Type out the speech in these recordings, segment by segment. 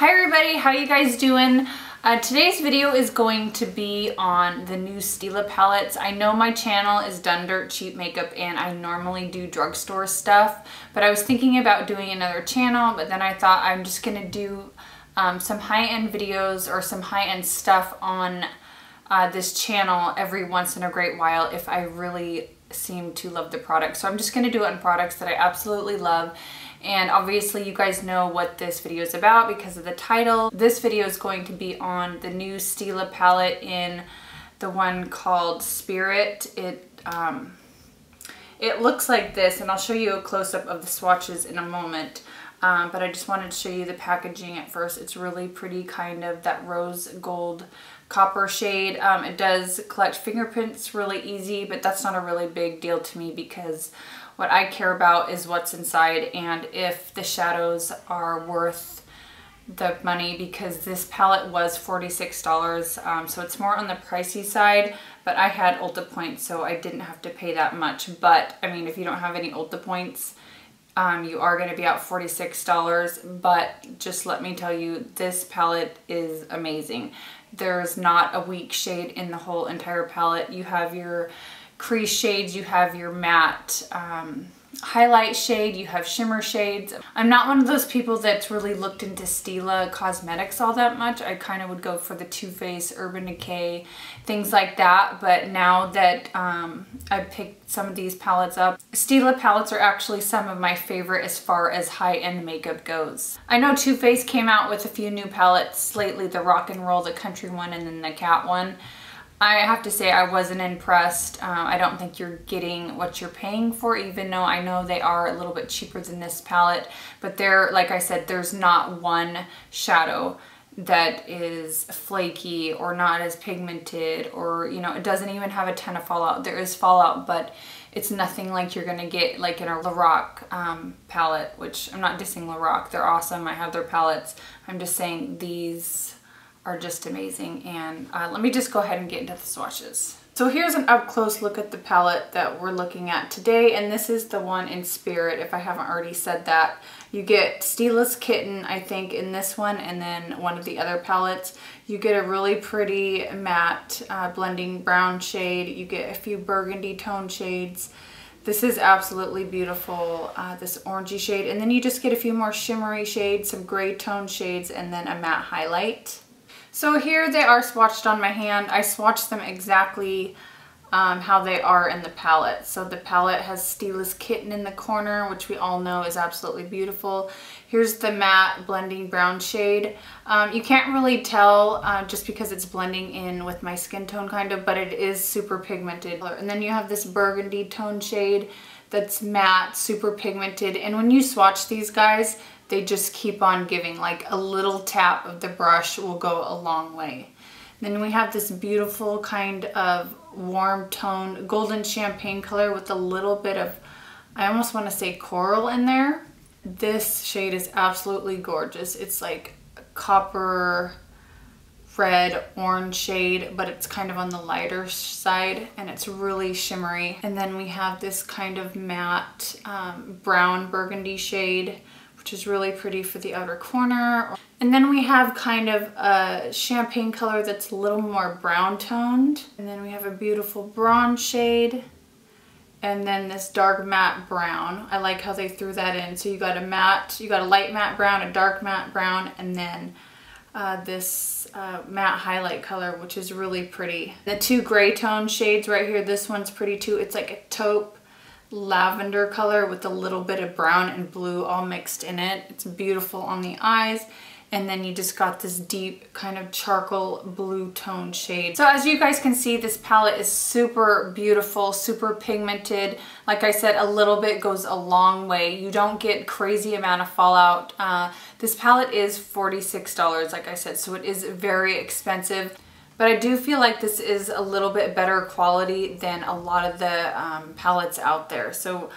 Hi everybody, how you guys doing? Today's video is going to be on the new Stila palettes. I know my channel is Done Dirt Cheap Makeup and I normally do drugstore stuff, but I was thinking about doing another channel, but then I thought I'm just gonna do some high-end videos or some high-end stuff on this channel every once in a great while if I really seem to love the product. So I'm just gonna do it on products that I absolutely love. And obviously you guys know what this video is about because of the title. This video is going to be on the new Stila palette in the one called Spirit. It looks like this, and I'll show you a close-up of the swatches in a moment. But I just wanted to show you the packaging at first. It's really pretty, kind of that rose gold copper shade. It does collect fingerprints really easy, but that's not a really big deal to me because what I care about is what's inside and if the shadows are worth the money, because this palette was $46, so it's more on the pricey side, but I had Ulta points, so I didn't have to pay that much. But I mean, if you don't have any Ulta points, you are going to be out $46, but just let me tell you, this palette is amazing. There's not a weak shade in the whole entire palette. You have your crease shades, you have your matte highlight shade, you have shimmer shades. I'm not one of those people that's really looked into Stila cosmetics all that much. I kind of would go for the Too Faced, Urban Decay, things like that. But now that I've picked some of these palettes up, Stila palettes are actually some of my favorite as far as high-end makeup goes. I know Too Faced came out with a few new palettes lately, the Rock and Roll, the Country one, and then the Cat one. I have to say I wasn't impressed. I don't think you're getting what you're paying for, even though I know they are a little bit cheaper than this palette. But they're, like I said, there's not one shadow that is flaky or not as pigmented, or, you know, it doesn't even have a ton of fallout. There is fallout, but it's nothing like you're gonna get like in a Lorac palette, which I'm not dissing Lorac. They're awesome. I have their palettes. I'm just saying these are just amazing. And let me just go ahead and get into the swatches. So here's an up close look at the palette that we're looking at today, and this is the one in Spirit, if I haven't already said that. You get Stila's Kitten, I think, in this one, and then one of the other palettes. You get a really pretty matte blending brown shade. You get a few burgundy tone shades. This is absolutely beautiful, this orangey shade. And then you just get a few more shimmery shades, some gray tone shades, and then a matte highlight. So here they are swatched on my hand. I swatched them exactly how they are in the palette. So the palette has Stila's Kitten in the corner, which we all know is absolutely beautiful. Here's the matte blending brown shade. You can't really tell just because it's blending in with my skin tone kind of, but it is super pigmented. And then you have this burgundy tone shade that's matte, super pigmented. And when you swatch these guys, they just keep on giving. Like a little tap of the brush will go a long way. Then we have this beautiful kind of warm tone golden champagne color with a little bit of, I almost want to say coral in there. This shade is absolutely gorgeous. It's like a copper red orange shade, but it's kind of on the lighter side and it's really shimmery. And then we have this kind of matte brown burgundy shade, which is really pretty for the outer corner. And then we have kind of a champagne color that's a little more brown toned. And then we have a beautiful bronze shade. And then this dark matte brown. I like how they threw that in. So you got a matte, you got a light matte brown, a dark matte brown, and then this matte highlight color, which is really pretty. The two gray tone shades right here, this one's pretty too. It's like a taupe lavender color with a little bit of brown and blue all mixed in it. It's beautiful on the eyes. And then you just got this deep kind of charcoal blue tone shade. So as you guys can see, this palette is super beautiful, super pigmented. Like I said, a little bit goes a long way. You don't get crazy amount of fallout. This palette is $46, like I said, so it is very expensive. But I do feel like this is a little bit better quality than a lot of the palettes out there. So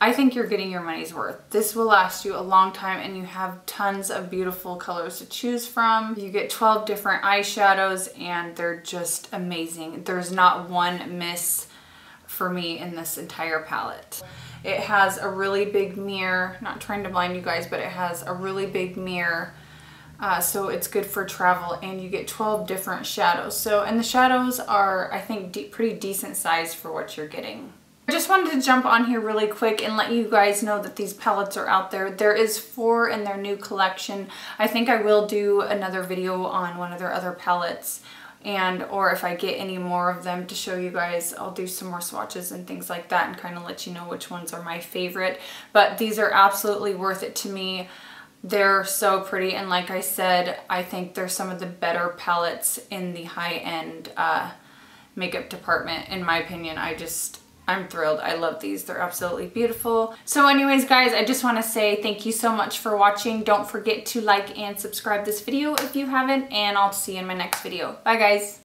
I think you're getting your money's worth. This will last you a long time and you have tons of beautiful colors to choose from. You get 12 different eyeshadows and they're just amazing. There's not one miss for me in this entire palette. It has a really big mirror, not trying to blind you guys, but it has a really big mirror So it's good for travel, and you get 12 different shadows. So, and the shadows are, I think, pretty decent size for what you're getting. I just wanted to jump on here really quick and let you guys know that these palettes are out there. There is 4 in their new collection. I think I will do another video on one of their other palettes, or if I get any more of them to show you guys, I'll do some more swatches and things like that and kind of let you know which ones are my favorite. But these are absolutely worth it to me. They're so pretty, and like I said, I think they're some of the better palettes in the high-end makeup department, in my opinion. I'm thrilled. I love these. They're absolutely beautiful. So anyways, guys, I just want to say thank you so much for watching. Don't forget to like and subscribe this video if you haven't, and I'll see you in my next video. Bye, guys.